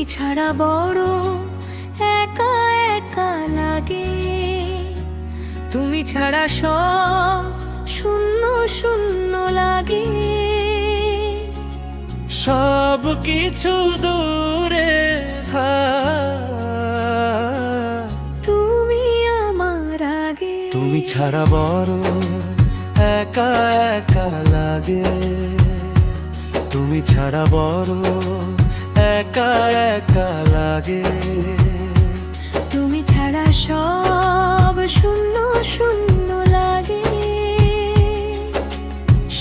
তুমি ছাড়া বড় একা একা লাগে, তুমি ছাড়া সব শূন্য শূন্য লাগে। সব কিছু দূরে থাক, তুমি আমার আগে। তুমি ছাড়া বড় একা একা লাগে, তুমি ছাড়া বড় একা একা লাগে। তুমি ছাড়া সব শূন্য শূন্য লাগে।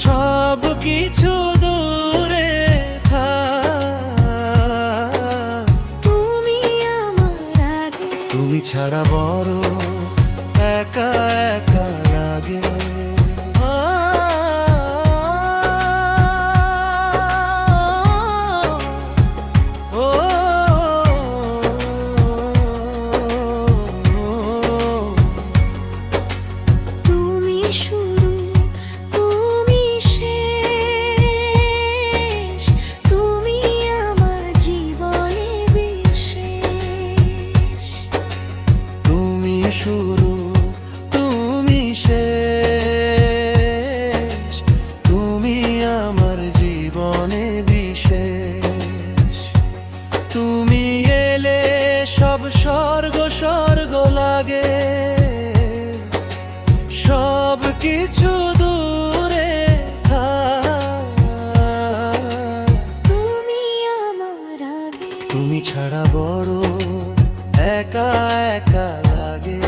সব কিছু দূরে থাক, তুমি আমার আগে। তুমি ছাড়া বড় একা একা লাগে। তুমি শুরু, তুমি শেষ, তুমি আমার জীবনে বিশেষ। তুমি শুরু, তুমি শেষ, তুমি আমার জীবনে বিশেষ। তুমি এলে সব স্বর্গ স্বর্গ লাগে, সব কিছু দূরে থাক, তুমি আমার আগে। তুমি ছাড়া বড় একা একা লাগে।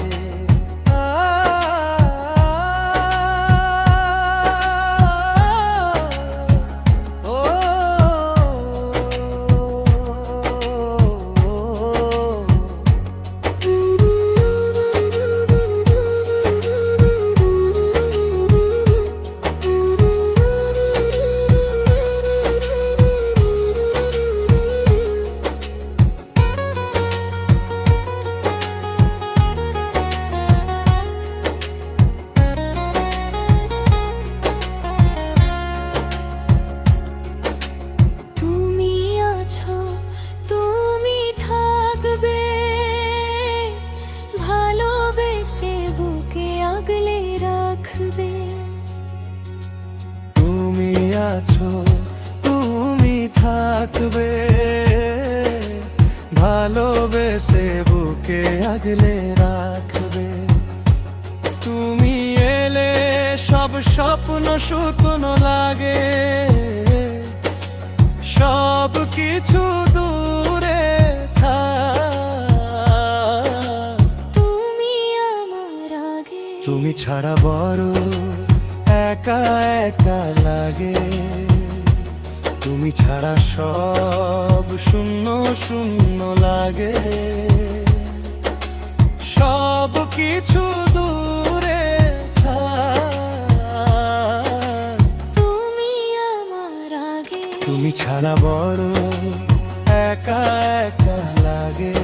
তুমি আছো, তুমি থাকবে, ভালোবেসে বুকে আগলে রাখবে। তুমি আছো, তুমি থাকবে, ভালোবেসে বুকে আগলে রাখবে। তুমি এলে সব স্বপ্ন শুকনো লাগে, সব কিছু দূরে থাক, তুমি আমার আগে। তুমি ছাড়া বড় একা একা লাগে, তুমি ছাড়া সব শূন্য শূন্য লাগে। সব কিছু দূরে থাক, তুমি আমার আগে। তুমি ছাড়া বড় একা একা লাগে।